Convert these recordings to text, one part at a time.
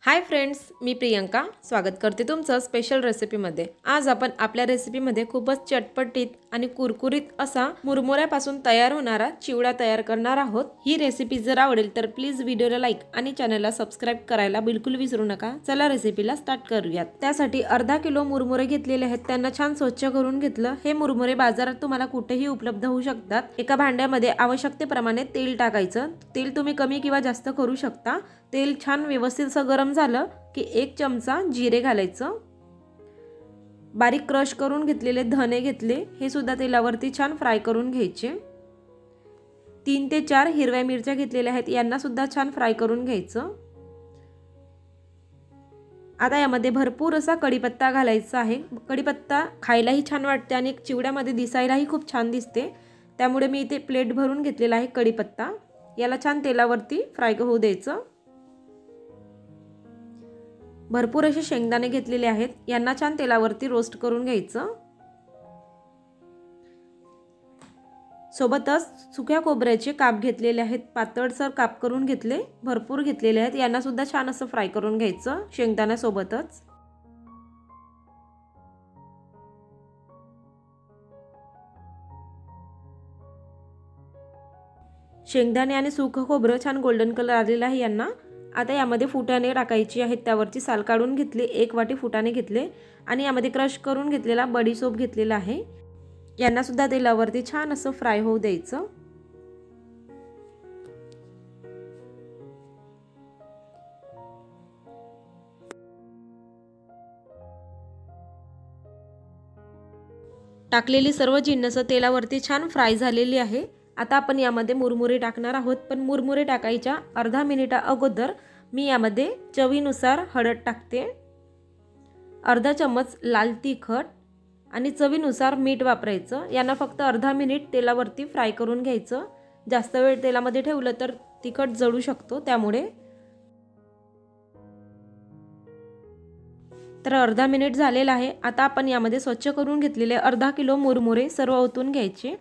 Hi friends, मी प्रियंका स्वागत करते तुमचं स्पेशल रेसिपीमध्ये। आज आपण आपल्या रेसिपीमध्ये खूपच चटपटीत आणि कुरकुरीत असा मुरमुऱ्यापासून तयार होणारा चिवडा तयार करणार आहोत। ही रेसिपी जर आवडेल तर प्लीज व्हिडिओला लाईक आणि चॅनलला सबस्क्राइब करायला बिलकुल विसरू नका। चला रेसिपीला स्टार्ट करूयात। त्यासाठी अर्धा किलो मुरमुरे घेतलेले आहेत, त्यांना छान स्वच्छ करून घेतलं। हे मुरमुरे बाजारात तुम्हाला कुठेही उपलब्ध होऊ शकतात। एका भांड्यामध्ये आवश्यकतेप्रमाणे तेल टाकायचं। तेल तुम्ही कमी किंवा जास्त करू शकता। तेल छान व्यवस्थित असं गरम झालं की 1 चमचा जिरे घालायचं। बारीक क्रश करून घेतलेले धने घेतले, हे सुद्धा तेलावरती छान फ्राय करून घ्यायचे। 3 ते 4 हिरव्या मिरच्या घेतलेल्या आहेत, यांना सुद्धा छान फ्राय करून घ्यायचं। आता यामध्ये भरपूर असा कढीपत्ता घालायचा आहे। कढीपत्ता खायलाही छान वाटते आणि चिवड्यामध्ये दिसायलाही खूप छान दिसते, त्यामुळे मी इथे प्लेट भरून घेतलेला आहे कढीपत्ता। याला छान तेलावरती फ्राय होऊ द्यायचं। भरपूर असे शेंगदाणे घेतलेले आहेत, यांना छान तेलावरती रोस्ट करून घ्यायचं। सोबतच सुक्या खोबऱ्याचे काप घेतलेले आहेत, पातळसर काप करून घेतले, भरपूर घेतलेले आहेत। यांना सुद्धा छान असं फ्राय करून घ्यायचं शेंगदाण्यासोबतच। शेंगदाणे आणि सुकं खोबरं छान गोल्डन कलर आलेला आहे यांना। आता यामध्ये फुटाणे टाकायची आहेत, त्यावरची साल काढून घेतली। 1 वाटी फुटाणे घेतले आणि यामध्ये क्रश करून घेतलेला बडीशोप घेतलेला आहे। यांना सुद्धा तेलावरती छान असं फ्राय होऊ द्यायचं। टाकलेली सर्व जिन्नस तेलावरती छान फ्राय झालेली आहे। आता आपण यामध्ये मुरमुरे टाकणार आहोत, पण मुरमुरे टाकायच्या अर्धा मिनिटा अगोदर मी यामध्ये चवीनुसार हळद टाकते, अर्धा चमच लाल तिखट आणि चवीनुसार मीठ वापरायचं। यांना फक्त अर्धा मिनिट तेलावरती फ्राय करून घ्यायचं। जास्त वेळ तेलामध्ये ठेवलं तर तिखट जळू शकतो, त्यामुळे तर अर्धा मिनिट झालेला आहे। आता आपण यामध्ये स्वच्छ करून घेतलेले अर्धा किलो मुरमुरे सर्व ओतून घ्यायचे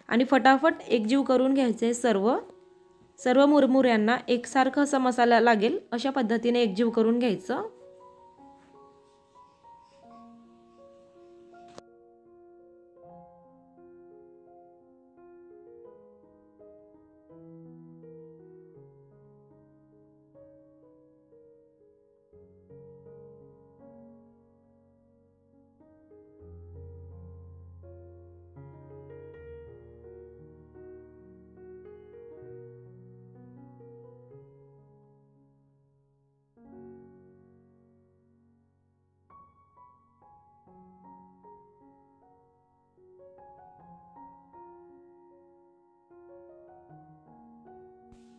आणि फटाफट एकजीव करून घ्यायचे। सर्व मुरमुऱ्यांना एकसारखा असा मसाला लागेल अशा पद्धतीने एकजीव करून घ्यायचं।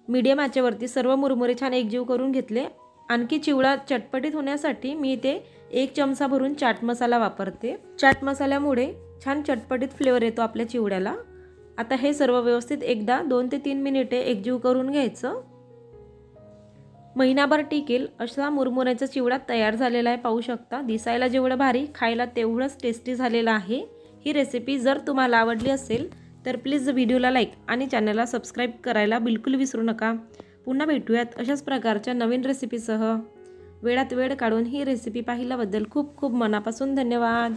मीडियम आचेवरती सर्व मुरमुरे छान एकजीव करून घेतले। आणखी चिवडा चटपटीत होण्यासाठी मी इथे 1 चमचा भरून चाट मसाला वापरते। चाट मसाल्यामुळे छान चटपटीत फ्लेवर येतो आपल्या चिवड्याला। आता हे सर्व व्यवस्थित एकदा 2 ते 3 मिनिटे एकजीव करून घ्यायचं। महिनाभर टिकेल असा मुरमुऱ्याचा चिवडा तयार झालेला आहे, पाहू शकता। दिसायला जेवढं भारी, खायला तेवढंच टेस्टी झालेला आहे। ही रेसिपी जर तुम्हाला आवडली असेल तर प्लीज व्हिडिओला लाईक आणि चॅनलला सबस्क्राइब करायला बिलकुल विसरू नका। पुन्हा भेटूयात अशाच प्रकारच्या नवीन रेसिपीसह। वेळात वेळ काढून ही रेसिपी पाहिल्याबद्दल खूप खूप मनापासून धन्यवाद।